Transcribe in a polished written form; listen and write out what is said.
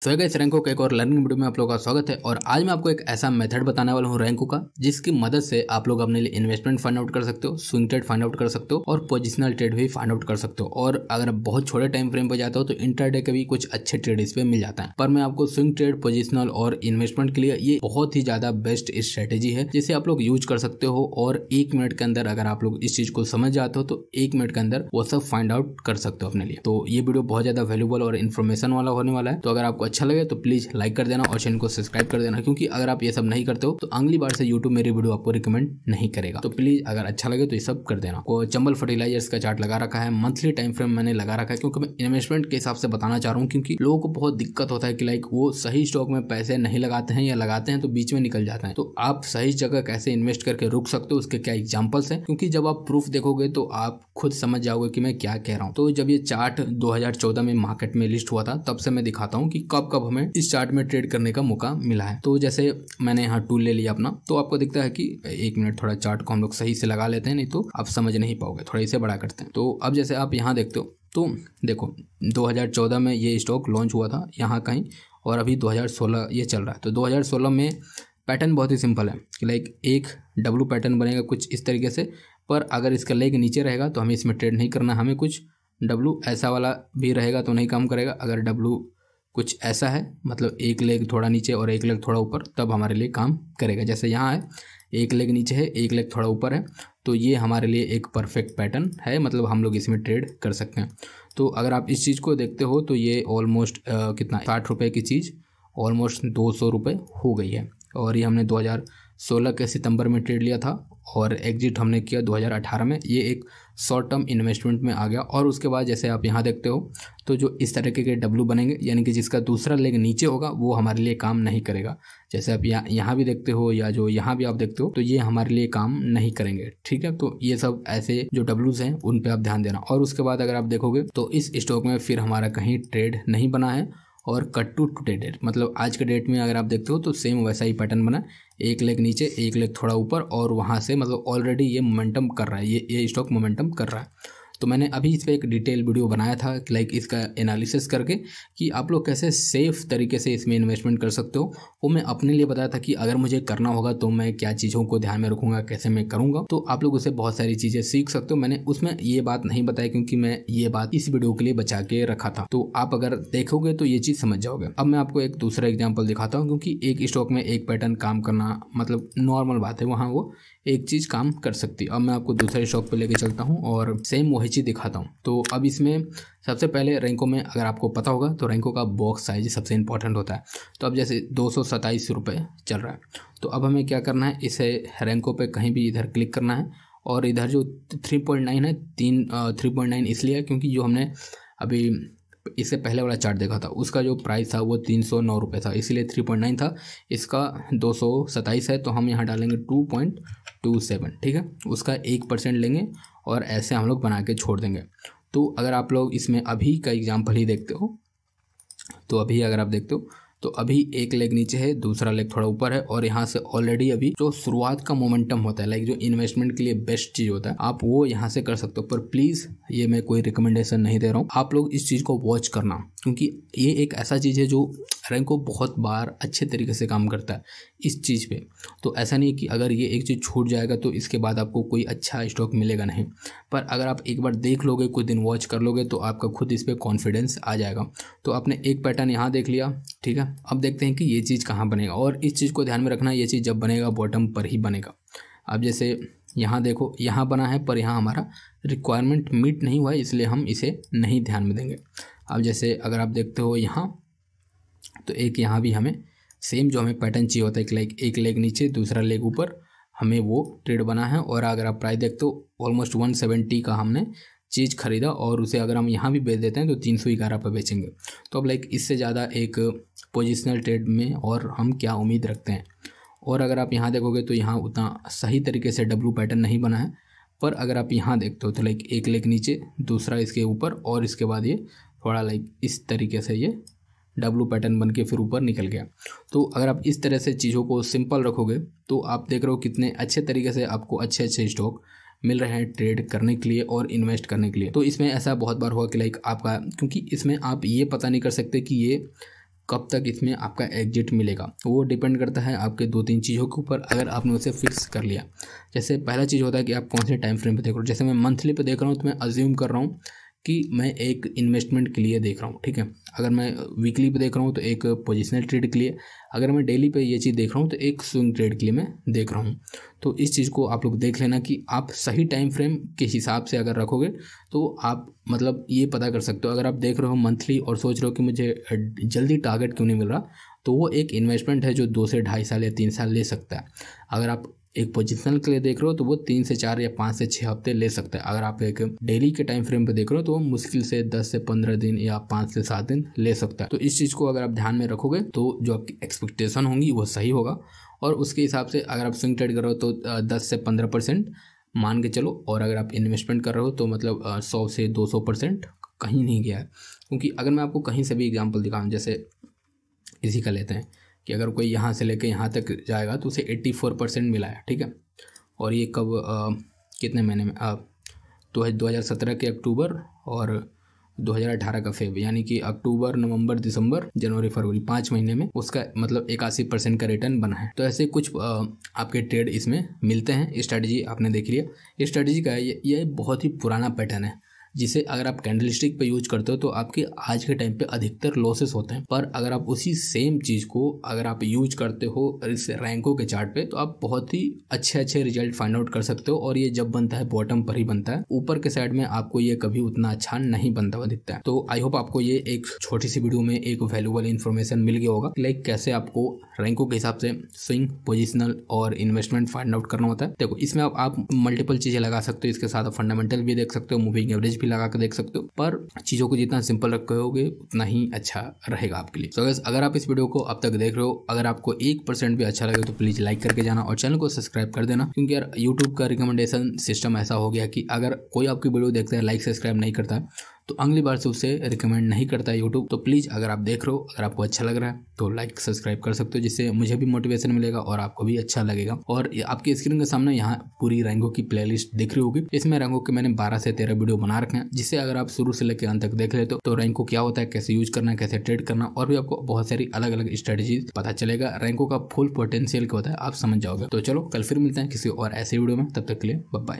So guys, रैंको का एक और लर्निंग वीडियो में आप लोगों का स्वागत है। और आज मैं आपको एक ऐसा मेथड बताने वाला हूँ रैंको का, जिसकी मदद से आप लोग अपने लिए इन्वेस्टमेंट फाइंड आउट कर सकते हो, स्विंग ट्रेड फाइंड आउट कर सकते हो और पोजिशनल ट्रेड भी फाइंड आउट कर सकते हो। और अगर आप बहुत छोटे टाइम फ्रेम पे जाते हो तो इंट्राडे के भी कुछ अच्छे ट्रेड इस पे मिल जाता है। पर मैं आपको स्विंग ट्रेड, पोजिशनल और इन्वेस्टमेंट के लिए ये बहुत ही ज्यादा बेस्ट स्ट्रेटेजी है, जिसे आप लोग यूज कर सकते हो। और 1 मिनट के अंदर अगर आप लोग इस चीज को समझ जाते हो तो 1 मिनट के अंदर वो सब फाइंड आउट कर सकते हो अपने लिए। तो ये वीडियो बहुत ज्यादा वैल्यूबल और इन्फॉर्मेशन वाला होने वाला है। तो अगर आपको अच्छा लगे तो प्लीज लाइक कर देना और चैनल को सब्सक्राइब कर देना, क्योंकि अगर आप ये सब नहीं करते हो तो अगली बार से यूट्यूब मेरी वीडियो आपको रिकमेंड नहीं करेगा। तो प्लीज अगर अच्छा लगे तो ये सब कर देना। को चंबल फर्टिलाइजर्स का चार्ट लगा रखा है, मंथली टाइम फ्रेम मैंने लगा रखा है, क्योंकि मैं इन्वेस्टमेंट के हिसाब से बताना चाह रहा हूँ। क्योंकि लोगों को बहुत दिक्कत होता है कि लाइक वो सही स्टॉक में पैसे नहीं लगाते हैं या लगाते हैं तो बीच में निकल जाता है। तो आप सही जगह कैसे इन्वेस्ट करके रुक सकते हो, उसके क्या एग्जाम्पल्स हैं, क्योंकि जब आप प्रूफ देखोगे तो आप खुद समझ जाओगे कि मैं क्या कह रहा हूँ। तो जब ये चार्ट 2014 में मार्केट में लिस्ट हुआ था, तब से मैं दिखाता हूँ कि कब कब हमें इस चार्ट में ट्रेड करने का मौका मिला है। तो जैसे मैंने यहाँ टूल ले लिया अपना, तो आपको दिखता है कि 1 मिनट थोड़ा चार्ट को हम लोग सही से लगा लेते हैं, नहीं तो आप समझ नहीं पाओगे। थोड़ा इसे बड़ा करते हैं। तो अब जैसे आप यहाँ देखते हो तो देखो 2014 में ये स्टॉक लॉन्च हुआ था यहाँ कहीं, और अभी 2016 ये चल रहा है। तो 2016 में पैटर्न बहुत ही सिंपल है कि लाइक एक डब्लू पैटर्न बनेगा कुछ इस तरीके से। पर अगर इसका लेग नीचे रहेगा तो हमें इसमें ट्रेड नहीं करना, हमें कुछ डब्लू ऐसा वाला भी रहेगा तो नहीं काम करेगा। अगर डब्लू कुछ ऐसा है, मतलब एक लेग थोड़ा नीचे और एक लेग थोड़ा ऊपर, तब हमारे लिए काम करेगा। जैसे यहाँ है, एक लेग नीचे है, एक लेग थोड़ा ऊपर है, तो ये हमारे लिए एक परफेक्ट पैटर्न है, मतलब हम लोग इसमें ट्रेड कर सकते हैं। तो अगर आप इस चीज़ को देखते हो तो ये ऑलमोस्ट कितना 60 रुपये की चीज़ ऑलमोस्ट 200 रुपये हो गई है। और ये हमने 2016 के सितंबर में ट्रेड लिया था और एग्जिट हमने किया 2018 में। ये एक शॉर्ट टर्म इन्वेस्टमेंट में आ गया। और उसके बाद जैसे आप यहाँ देखते हो तो जो इस तरीके के डब्लू बनेंगे, यानी कि जिसका दूसरा लेग नीचे होगा, वो हमारे लिए काम नहीं करेगा। जैसे आप यहाँ भी देखते हो या जो यहाँ भी आप देखते हो, तो ये हमारे लिए काम नहीं करेंगे। ठीक है, तो ये सब ऐसे जो डब्लूज हैं उन पे आप ध्यान देना। और उसके बाद अगर आप देखोगे तो इस स्टॉक में फिर हमारा कहीं ट्रेड नहीं बना है। और कट टू डेट, मतलब आज के डेट में अगर आप देखते हो तो सेम वैसा ही पैटर्न बना, एक लेग नीचे एक लेग थोड़ा ऊपर, और वहाँ से मतलब ऑलरेडी ये मोमेंटम कर रहा है, ये स्टॉक मोमेंटम कर रहा है। तो मैंने अभी इस पर एक डिटेल वीडियो बनाया था लाइक इसका एनालिसिस करके कि आप लोग कैसे सेफ तरीके से इसमें इन्वेस्टमेंट कर सकते हो। वो मैं अपने लिए बताया था कि अगर मुझे करना होगा तो मैं क्या चीज़ों को ध्यान में रखूंगा, कैसे मैं करूंगा। तो आप लोग उससे बहुत सारी चीज़ें सीख सकते हो। मैंने उसमें ये बात नहीं बताई क्योंकि मैं ये बात इस वीडियो के लिए बचा के रखा था। तो आप अगर देखोगे तो ये चीज़ समझ जाओगे। अब मैं आपको एक दूसरा एग्जाम्पल दिखाता हूँ, क्योंकि एक स्टॉक में एक पैटर्न काम करना मतलब नॉर्मल बात है, वहाँ वो एक चीज़ काम कर सकती है। अब मैं आपको दूसरे स्टॉक पे लेके चलता हूँ और सेम वही चीज़ दिखाता हूँ। तो अब इसमें सबसे पहले रैंको में अगर आपको पता होगा तो रैंको का बॉक्स साइज सबसे इंपॉर्टेंट होता है। तो अब जैसे 227 रुपये चल रहा है, तो अब हमें क्या करना है, इसे रैंको पे कहीं भी इधर क्लिक करना है। और इधर जो 3.9 है, 3.9 इसलिए है क्योंकि जो हमने अभी इससे पहले वाला चार्ट देखा था उसका जो प्राइस था वो 309 रुपये था, इसलिए 3.9 था। इसका 227 है तो हम यहाँ डालेंगे 2.27। ठीक है, उसका 1% लेंगे और ऐसे हम लोग बना के छोड़ देंगे। तो अगर आप लोग इसमें अभी का एग्जाम्पल ही देखते हो, तो अभी अगर आप देखते हो तो अभी एक लेग नीचे है, दूसरा लेग थोड़ा ऊपर है, और यहाँ से ऑलरेडी अभी जो शुरुआत का मोमेंटम होता है, लाइक जो इन्वेस्टमेंट के लिए बेस्ट चीज़ होता है, आप वो यहाँ से कर सकते हो। पर प्लीज़ ये मैं कोई रिकमेंडेशन नहीं दे रहा हूँ, आप लोग इस चीज़ को वॉच करना, क्योंकि ये एक ऐसा चीज़ है जो रैंको बहुत बार अच्छे तरीके से काम करता है इस चीज़ पे। तो ऐसा नहीं कि अगर ये एक चीज़ छूट जाएगा तो इसके बाद आपको कोई अच्छा स्टॉक मिलेगा, नहीं। पर अगर आप एक बार देख लोगे, कुछ दिन वॉच कर लोगे, तो आपका खुद इस पर कॉन्फिडेंस आ जाएगा। तो आपने एक पैटर्न यहाँ देख लिया, ठीक है। अब देखते हैं कि ये चीज़ कहाँ बनेगा, और इस चीज़ को ध्यान में रखना, ये चीज़ जब बनेगा बॉटम पर ही बनेगा। अब जैसे यहाँ देखो, यहाँ बना है पर यहाँ हमारा रिक्वायरमेंट मीट नहीं हुआ है, इसलिए हम इसे नहीं ध्यान में देंगे। अब जैसे अगर आप देखते हो यहाँ, तो एक यहाँ भी हमें सेम जो हमें पैटर्न चाहिए होता है, लाइक एक लेग नीचे दूसरा लेग ऊपर, हमें वो ट्रेड बना है। और अगर आप प्राइस देखते हो ऑलमोस्ट 170 का हमने चीज़ खरीदा, और उसे अगर हम यहाँ भी बेच देते हैं तो 311 पर बेचेंगे। तो अब लाइक इससे ज़्यादा एक पोजिशनल ट्रेड में और हम क्या उम्मीद रखते हैं। और अगर आप यहाँ देखोगे तो यहाँ उतना सही तरीके से डब्लू पैटर्न नहीं बना है। पर अगर आप यहाँ देखते हो तो लाइक एक लेग नीचे दूसरा इसके ऊपर, और इसके बाद ये थोड़ा लाइक इस तरीके से ये डब्लू पैटर्न बन के फिर ऊपर निकल गया। तो अगर आप इस तरह से चीज़ों को सिंपल रखोगे तो आप देख रहे हो कितने अच्छे तरीके से आपको अच्छे अच्छे स्टॉक मिल रहे हैं ट्रेड करने के लिए और इन्वेस्ट करने के लिए। तो इसमें ऐसा बहुत बार हुआ कि लाइक आपका, क्योंकि इसमें आप ये पता नहीं कर सकते कि ये कब तक इसमें आपका एग्जिट मिलेगा, वो डिपेंड करता है आपके 2-3 चीज़ों के ऊपर। अगर आपने उसे फिक्स कर लिया, जैसे पहला चीज़ होता है कि आप कौन से टाइम फ्रेम पे देख रहे हो। जैसे मैं मंथली पे देख रहा हूँ तो मैं अज्यूम कर रहा हूँ कि मैं एक इन्वेस्टमेंट के लिए देख रहा हूँ, ठीक है। अगर मैं वीकली पे देख रहा हूँ तो एक पोजिशनल ट्रेड के लिए, अगर मैं डेली पे ये चीज़ देख रहा हूँ तो एक स्विंग ट्रेड के लिए मैं देख रहा हूँ। तो इस चीज़ को आप लोग देख लेना कि आप सही टाइम फ्रेम के हिसाब से अगर रखोगे तो आप मतलब ये पता कर सकते हो। अगर आप देख रहे हो मंथली और सोच रहे हो कि मुझे जल्दी टारगेट क्यों नहीं मिल रहा, तो वो एक इन्वेस्टमेंट है जो 2 से 2.5 साल या 3 साल ले सकता है। अगर आप एक पोजिशनल के लिए देख रहे हो तो वो 3 से 4 या 5 से 6 हफ्ते ले सकता है। अगर आप एक डेली के टाइम फ्रेम पे देख रहे हो तो वो मुश्किल से 10 से 15 दिन या 5 से 7 दिन ले सकता है। तो इस चीज़ को अगर आप ध्यान में रखोगे तो जो आपकी एक्सपेक्टेशन होंगी वो सही होगा, और उसके हिसाब से अगर आप स्विंग ट्रेड कर रहे हो तो 10 से 15% मान के चलो, और अगर आप इन्वेस्टमेंट कर रहे हो तो मतलब 100 से 200% कहीं नहीं गया है। क्योंकि अगर मैं आपको कहीं से भी एग्जाम्पल दिखाऊँ, जैसे इसी का लेते हैं कि अगर कोई यहाँ से लेकर यहाँ तक जाएगा तो उसे 84% मिला है, ठीक है। और ये कब कितने महीने में, तो 2017 के अक्टूबर और 2018 का फेब, यानी कि अक्टूबर, नवंबर, दिसंबर, जनवरी, फरवरी, 5 महीने में उसका मतलब 81% का रिटर्न बना है। तो ऐसे कुछ आपके ट्रेड इसमें मिलते हैं। स्ट्रैटेजी आपने देख लिया, ये स्ट्रैटेजी का है, ये बहुत ही पुराना पैटर्न है, जिसे अगर आप कैंडलस्टिक पे यूज करते हो तो आपके आज के टाइम पे अधिकतर लॉसेस होते हैं। पर अगर आप उसी सेम चीज़ को अगर आप यूज करते हो इस रैंकों के चार्ट पे, तो आप बहुत ही अच्छे रिजल्ट फाइंड आउट कर सकते हो। और ये जब बनता है बॉटम पर ही बनता है, ऊपर के साइड में आपको ये कभी उतना अच्छा नहीं बनता हुआ दिखता है। तो आई होप आपको ये एक छोटी सी वीडियो में एक वैल्यूएबल इन्फॉर्मेशन मिल गया होगा, लाइक कैसे आपको रैंकों के हिसाब से स्विंग, पोजिशनल और इन्वेस्टमेंट फाइंड आउट करना होता है। देखो इसमें आप मल्टीपल चीज़ें लगा सकते हो, इसके साथ फंडामेंटल भी देख सकते हो, मूविंग एवरेज भी लगा के देख सकते हो, पर चीज़ों को जितना सिंपल रखोगे उतना ही अच्छा रहेगा आपके लिए। तो अगर आप इस वीडियो को अब तक देख रहे हो, अगर आपको 1% भी अच्छा लगे तो प्लीज़ लाइक करके जाना और चैनल को सब्सक्राइब कर देना। क्योंकि यार यूट्यूब का रिकमेंडेशन सिस्टम ऐसा हो गया कि अगर कोई आपकी वीडियो देखता है, लाइक सब्सक्राइब नहीं करता है, तो अगली बार से उसे रिकमेंड नहीं करता है यूट्यूब। तो प्लीज़ अगर आप देख रहे हो, अगर आपको अच्छा लग रहा है तो लाइक सब्सक्राइब कर सकते हो, जिससे मुझे भी मोटिवेशन मिलेगा और आपको भी अच्छा लगेगा। और आपकी स्क्रीन के सामने यहाँ पूरी रैंकों की प्लेलिस्ट दिख रही होगी। इसमें रैंकों के मैंने 12 से 13 वीडियो बना रखे हैं, जिससे अगर आप शुरू से लेकर अंत तक देख लेते हो तो रैंकों क्या होता है, कैसे यूज करना है, कैसे ट्रेड करना, और भी आपको बहुत सारी अलग अलग स्ट्रेटेजीज पता चलेगा। रैंकों का फुल पोटेंशियल क्या होता है आप समझ जाओगे। तो चलो कल फिर मिलते हैं किसी और ऐसे वीडियो में, तब तक के लिए बाय बाय।